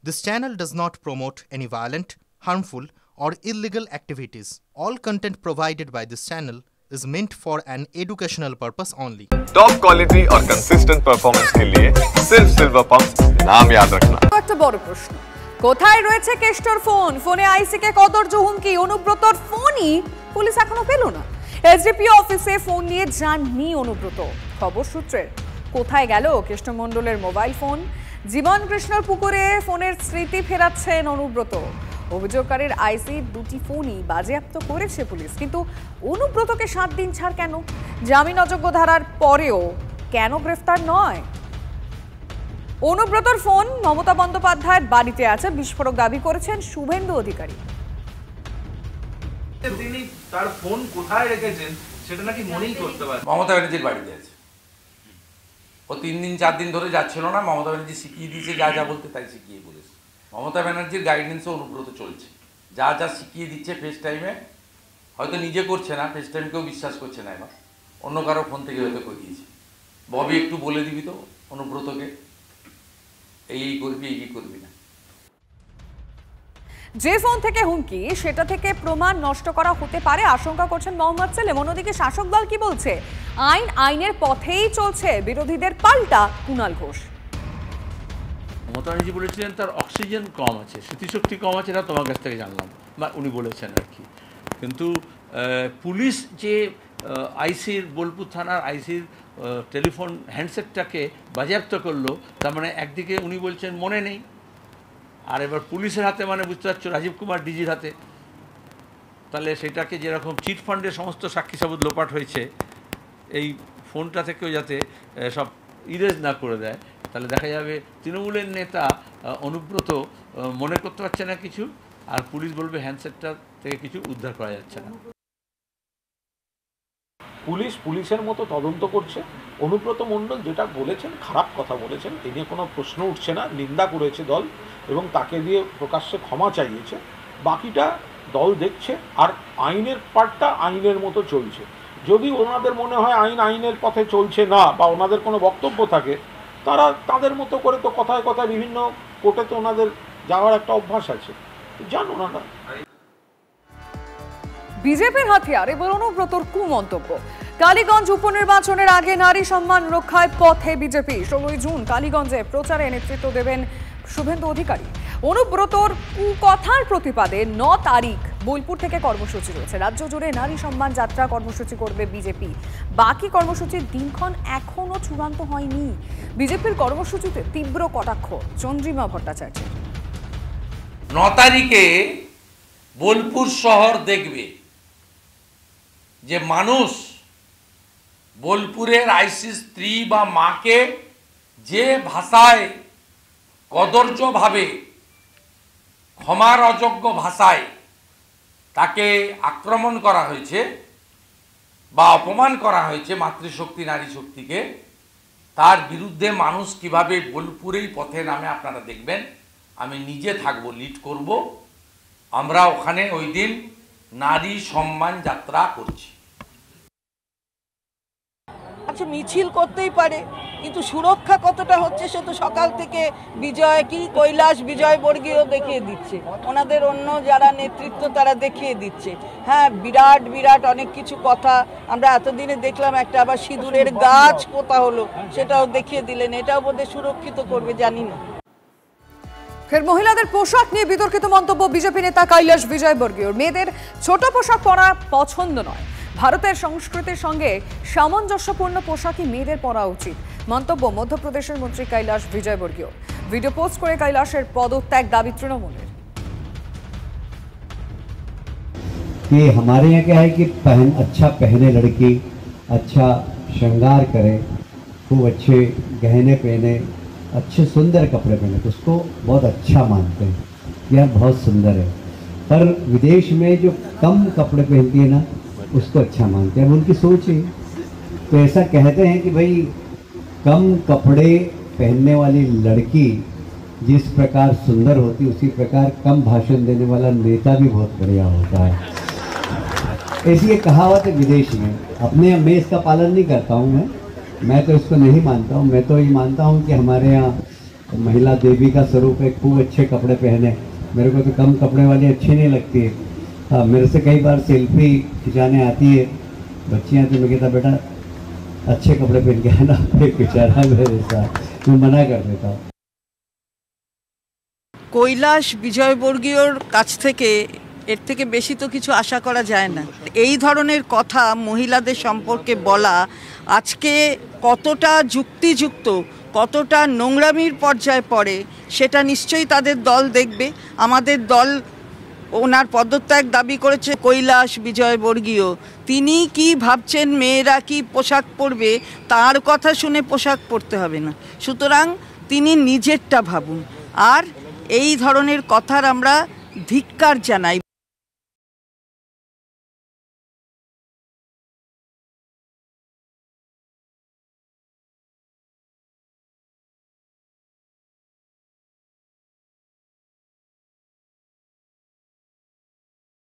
This channel does not promote any violent, harmful, or illegal activities. All content provided by this channel is meant for an educational purpose only. Top quality और consistent performance के लिए सिर्फ silver pump नाम याद रखना। একটা বড় প্রশ্ন, কোথায় রয়েছে কেষ্টর ফোন? ফোনে আইসিকে কদর্য হুমকি, অনুব্রতর ফোনই পুলিশ এখনো পেল না। এসডিপি অফিসে ফোন নিয়ে যাননি অনুব্রত। খবর সূত্রের কোথায় গেল কেষ্ট মণ্ডলের মোবাইল ফোন? জীবন কৃষ্ণর পুকুরে ফোনের স্মৃতি ফেরাচ্ছেন অনুব্রত। অভিযোগকারীর আইসি দুটি ফোনই বাজেয়াপ্ত করেছে পুলিশ, কিন্তু অনুব্রতকে 7 দিন ছাড় কেন? জামিন অযোগ্য ধারার পরেও কেন গ্রেফতার নয়? অনুব্রতর ফোন মমতা বন্দ্যোপাধ্যায়ের বাড়িতে আছে, বিস্ফোরক দাবি করেছেন শুভেন্দু অধিকারী। তিনি তার ফোন কোথায় রেখেছেন সেটা নাকি মনেই করতে পারে। মমতা ব্যানার্জির বাড়িতে আছে। ও 3 দিন 4 দিন ধরে যাচ্ছিল না, মমতা ব্যানার্জি শিখিয়ে দিয়েছে, যা যা বলতে তাই শিখিয়ে বলেছে। মমতা ব্যানার্জির গাইডেন্সে অনুব্রত চলছে, যা যা শিখিয়ে দিচ্ছে ফেস টাইমে, হয়তো নিজে করছে না, ফেস টাইম কেউ বিশ্বাস করছে না, এবার অন্য কারো ফোন থেকে হয়তো করিয়েছে। ববি একটু বলে দিবি তো অনুব্রতকে, এই করবি, এই করবি না। যে ফোন থেকে হুমকি, সেটা থেকে প্রমাণ নষ্ট করা হতে পারে আশঙ্কা করছেন মোহাম্মদ সেলিম। অন্যদিকে শাসক দল কি বলছে? আইনের পথেই চলছে, বিরোধীদের পাল্টা কুণাল ঘোষ। মমতা ব্যানার্জি বলেছিলেন তার অক্সিজেন কম আছে, স্মৃতিশক্তি কম আছে, এটা তোমার কাছ থেকে জানলাম, বা উনি বলেছেন আর কি। কিন্তু পুলিশ যে আইসির, বোলপুর থানার আইসির টেলিফোন হ্যান্ডসেটটাকে বাজেয়াপ্ত করলো, তার মানে একদিকে উনি বলছেন মনে নেই, আর এবার পুলিশের হাতে, মানে বুঝতে পারছো রাজীব কুমার ডিজির হাতে। তাহলে সেটাকে যেরকম চিট ফান্ডের সমস্ত সাক্ষী সাবুত লোপাট হয়েছে, এই ফোনটা থেকেও যাতে সব ইরেজ না করে দেয়, তাহলে দেখা যাবে তৃণমূলের নেতা অনুব্রত মনে করতে পারছে না কিছু, আর পুলিশ বলবে হ্যান্ডসেটটা থেকে কিছু উদ্ধার করা যাচ্ছে না। পুলিশের মতো তদন্ত করছে। অনুব্রত মণ্ডল যেটা বলেছেন, খারাপ কথা বলেছেন, এ নিয়ে কোনো প্রশ্ন উঠছে না, নিন্দা করেছে দল এবং তাকে দিয়ে প্রকাশ্যে ক্ষমা চাইয়েছে। বাকিটা দল দেখছে, আর আইনের পার্টটা আইনের মতো চলছে। যদি ওনাদের মনে হয় আইনের পথে চলছে না, বা ওনাদের কোনো বক্তব্য থাকে, তারা তাদের মতো করে তো কথায় কথায় বিভিন্ন কোর্টে তো ওনাদের যাওয়ার একটা অভ্যাস আছে, যান ওনারা। বিজেপির হাতিয়ার এবার অনুব্রতর কুমন্তব্য। কালীগঞ্জ উপনির্বাচনের আগে নারী সম্মান রক্ষায় পথে বিজেপি। 16 জুন কালীগঞ্জে প্রচারে নেতৃত্ব দেবেন শুভেন্দু অধিকারী। অনুব্রতর কুকথার প্রতিবাদে 9 তারিখ বোলপুর থেকে কর্মসূচি রয়েছে। রাজ্য জুড়ে নারী সম্মান যাত্রা কর্মসূচি করবে বিজেপি। বাকি কর্মসূচির দিনক্ষণ এখনো চূড়ান্ত হয়নি। বিজেপির কর্মসূচিতে তীব্র কটাক্ষ চন্দ্রিমা ভট্টাচার্যের। 9 তারিখে বোলপুর শহর দেখবে যে মানুষ বোলপুরের আইসি স্ত্রী বা মাকে যে ভাষায়, কদর্যভাবে, ক্ষমার অযোগ্য ভাষায় তাকে আক্রমণ করা হয়েছে বা অপমান করা হয়েছে, মাতৃশক্তি নারী শক্তিকে, তার বিরুদ্ধে মানুষ কিভাবে বোলপুরেই পথে নামে আপনারা দেখবেন। আমি নিজে থাকবো, লিড করব। আমরা ওখানে ওই দিন নারী সম্মান যাত্রা করছি। আচ্ছা, মিছিল করতেই পারে, কিন্তু সুরক্ষা কতটা হচ্ছে সে তো সকাল থেকে কৈলাস বিজয়বর্গীয় দেখিয়ে দিচ্ছে, ওনাদের অন্য যারা নেতৃত্ব তারা দেখিয়ে দিচ্ছে। হ্যাঁ, বিরাট বিরাট অনেক কিছু কথা আমরা এতদিনে দেখলাম, একটা আবার সিঁদুরের গাছ পোতা হলো, সেটাও দেখিয়ে দিলেন। এটাও বোধহয় সুরক্ষিত করবে, জানি না। ফের মহিলাদের পোশাক নিয়ে বিতর্কিত মন্তব্য বিজেপি নেতা কৈলাস বিজয়বর্গীয়র। মেয়েদের ছোট পোশাক পরা পছন্দ নয়, ভারতের সংস্কৃতির সঙ্গে সামঞ্জস্যপূর্ণ পোশাকই মেয়েদের পরা উচিত, মন্তব্য মধ্যপ্রদেশের মন্ত্রী কৈলাস বিজয়বর্গীয়। ভিডিও পোস্ট করে কৈলাসের পদত্যাগ দাবি তৃণমূলের। ये हमारे यहाँ क्या है कि अच्छा पहने लड़की, अच्छा श्रृंगार करे, खूब अच्छे गहने पहने, अच्छे सुंदर कपड़े पहने, तो उसको बहुत अच्छा मानते हैं, यह बहुत सुंदर है। पर विदेश में जो कम कपड़े पहनती है ना, उसको अच्छा मानते हैं, उनकी सोच है। तो ऐसा कहते हैं कि भाई कम कपड़े पहनने वाली लड़की जिस प्रकार सुंदर होती, उसी प्रकार कम भाषण देने वाला नेता भी बहुत बढ़िया होता है। ऐसी ये कहावत है विदेश में। अपने मैं इसका पालन नहीं करता हूँ, मैं तो इसको नहीं मानता हूँ। मैं तो ये मानता हूँ कि हमारे यहाँ महिला देवी का स्वरूप है, खूब अच्छे कपड़े पहने। मेरे को तो कम कपड़े वाली अच्छी नहीं लगती है। हाँ, मेरे से कई बार सेल्फी खिंचाने आती है बच्चियाँ, तो मैं कहता बेटा अच्छे कपड़े पहन के आना, खिंचाना मेरे साथ, मैं मना कर देता हूँ। কৈলাস বিজয়বর্গীয়র কাছ থেকে এর থেকে বেশি তো কিছু আশা করা যায় না। এই ধরনের কথা মহিলাদের সম্পর্কে বলা আজকে কতটা যুক্তিযুক্ত, কতটা নোংরামির পর্যায়ে পড়ে সেটা নিশ্চয়ই তাদের দল দেখবে। আমাদের দল ওনার পদত্যাগ দাবি করেছে। কৈলাস বিজয়বর্গীয় তিনি কি ভাবছেন মেয়েরা কি পোশাক পরবে তার কথা শুনে পোশাক পরতে হবে না, সুতরাং তিনি নিজেরটা ভাবুন। আর এই ধরনের কথার আমরা ধিক্কার জানাই।